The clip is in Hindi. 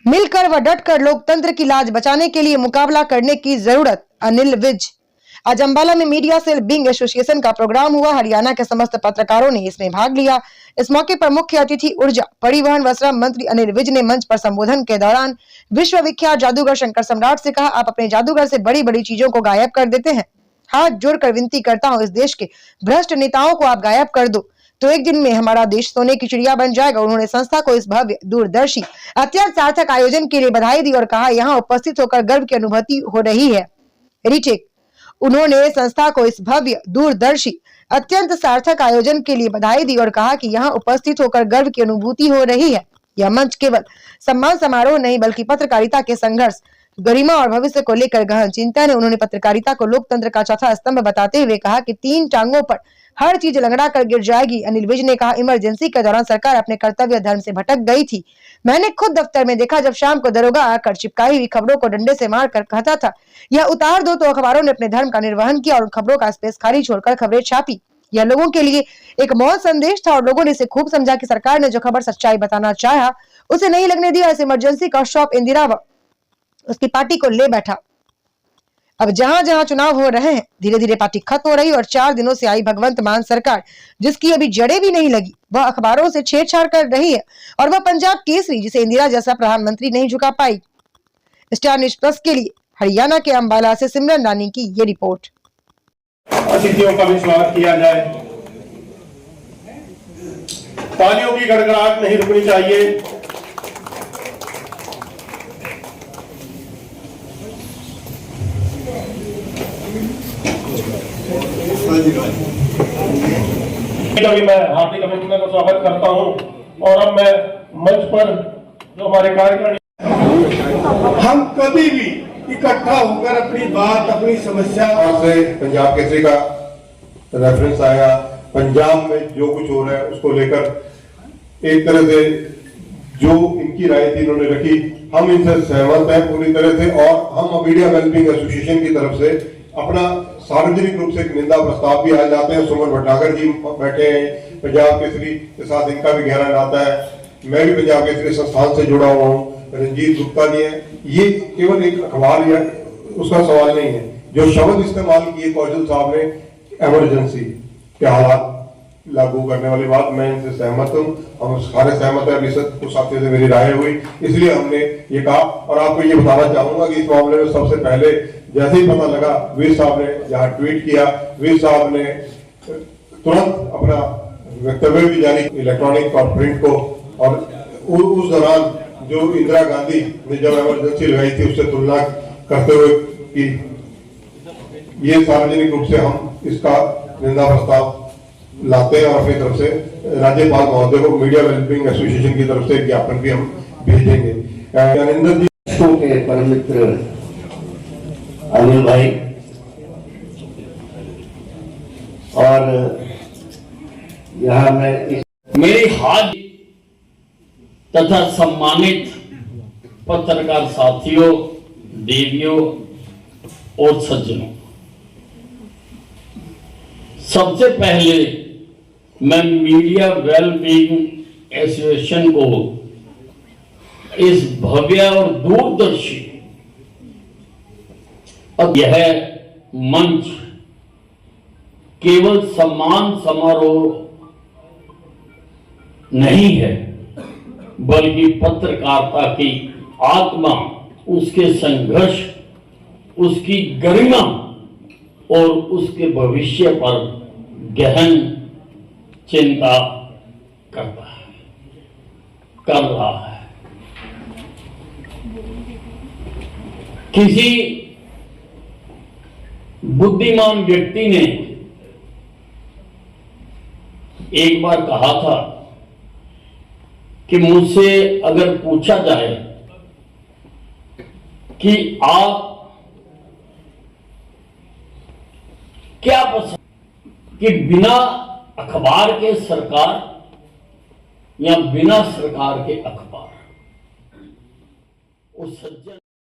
मिलकर व डटकर लोकतंत्र की लाज बचाने के लिए मुकाबला करने की जरूरत। अनिल विज। आज अंबाला में मीडिया सेल बिंग एसोसिएशन का प्रोग्राम हुआ। हरियाणा के समस्त पत्रकारों ने इसमें भाग लिया। इस मौके पर मुख्य अतिथि ऊर्जा, परिवहन व श्रम मंत्री अनिल विज ने मंच पर संबोधन के दौरान विश्व विख्यात जादूगर शंकर सम्राट से कहा, आप अपने जादूगर से बड़ी बड़ी चीजों को गायब कर देते हैं। हाथ जोड़कर विनती करता हूँ, इस देश के भ्रष्ट नेताओं को आप गायब कर दो तो एक दिन में हमारा देश सोने की चिड़िया बन जाएगा। उन्होंने संस्था को इस भव्य, दूरदर्शी, अत्यंत सार्थक आयोजन के लिए बधाई दी और कहा, यहाँ उपस्थित होकर गर्व की अनुभूति हो रही है। रिटेक। उन्होंने संस्था को इस भव्य, दूरदर्शी, अत्यंत सार्थक आयोजन के लिए बधाई दी और कहा कि यहाँ उपस्थित होकर गर्व की अनुभूति हो रही है। यह मंच केवल सम्मान समारोह नहीं बल्कि पत्रकारिता के संघर्ष, गरिमा और भविष्य को लेकर गहन चिंतन है। उन्होंने पत्रकारिता को लोकतंत्र का चौथा स्तंभ बताते हुए कहा कि 3 टांगों पर हर चीज लंगड़ा कर गिर जाएगी। अनिल विज ने कहा, इमरजेंसी के दौरान सरकार अपने कर्तव्य धर्म से भटक गई थी। मैंने खुद दफ्तर में देखा जब शाम को दरोगा आकर चिपकाई हुई खबरों को डंडे से मारकर कहता था, यह उतार दो, तो अखबारों ने अपने धर्म का निर्वहन किया और उन खबरों का स्पेस खाली छोड़कर खबरें छापी। यह लोगों के लिए एक मौत संदेश था और लोगों ने इसे खूब समझा कि सरकार ने जो खबर सच्चाई बताना चाहा उसे नहीं लगने दिया। इस इमरजेंसी का शॉप इंदिरा व उसकी पार्टी को ले बैठा। अब जहां जहां चुनाव हो रहे हैं, धीरे धीरे पार्टी खत्म हो रही और 4 दिनों से आई भगवंत मान सरकार, जिसकी अभी जड़ें भी नहीं लगी, वह अखबारों से छेड़छाड़ कर रही है और वह पंजाब केसरी, जिसे इंदिरा जैसा प्रधानमंत्री नहीं झुका पाई। स्टार न्यूज़ प्लस के लिए हरियाणा के अंबाला से सिमरन रानी की ये रिपोर्ट। अतिथियों का भी स्वागत किया जाए। तालियों की गड़गड़ाहट नहीं रुकनी चाहिए। अभी मैं हार्दिक अभिनंदन का स्वागत करता हूं और अब मैं मंच पर जो हमारे कार्यक्रम, हम कभी भी इकट्ठा होकर अपनी बात, अपनी समस्या से पंजाब केसरी का रेफरेंस आया, पंजाब में जो कुछ हो रहा है उसको लेकर एक तरह से जो इनकी राय थी इन्होंने रखी, हम इनसे सहमत हैं पूरी तरह से और हम मीडिया वेलबींग एसोसिएशन की तरफ से अपना सार्वजनिक रूप से एक निंदा प्रस्ताव भी आ जाते हैं। सुमन भट्टागर जी बैठे हैं, पंजाब केसरी के साथ इनका भी गहरा नाता है। मैं भी पंजाब केसरी संस्थान से जुड़ा हुआ हूँ, रंजीत गुप्ता जी हैं। ये केवल एक अखबार या उसका सवाल नहीं है। जो शब्द इस्तेमाल किए कौशल साहब ने, इमरजेंसी के हालात लागू करने वाली बात, मैं इनसे सहमत हूँ। हम सारे सहमत है। अभी कुछ साथियों से मेरी राय हुई, इसलिए हमने ये कहा। और आपको ये बताना चाहूंगा कि इस मामले में सबसे पहले जैसे ही पता लगा, वीर साहब ने जहाँ ट्वीट किया, वीर साहब ने तुरंत अपना वक्तव्य भी जारी, इलेक्ट्रॉनिक और प्रिंट को। और उस दौरान जो इंदिरा गांधी ने जब इमरजेंसी लगाई थी उससे तुलना करते हुए कि ये सार्वजनिक रूप से हम इसका निंदा प्रस्ताव लाते हैं और अपनी तरफ से राज्यपाल महोदय को मीडिया वेलबींग एसोसिएशन की तरफ से ज्ञापन भी हम भेजेंगे। ज्ञानेंद्र जी के परम मित्र अनिल भाई और यहाँ मैं मेरे हाथ तथा सम्मानित पत्रकार साथियों, देवियों और सज्जनों, सबसे पहले मैं मीडिया वेलबींग एसोसिएशन को इस भव्य और दूरदर्शी अब यह मंच केवल सम्मान समारोह नहीं है बल्कि पत्रकारिता की आत्मा, उसके संघर्ष, उसकी गरिमा और उसके भविष्य पर गहन चिंता करता है, कर रहा है। किसी बुद्धिमान व्यक्ति ने एक बार कहा था कि मुझसे अगर पूछा जाए कि आप क्या पसंद, कि बिना अखबार के सरकार या बिना सरकार के अखबार,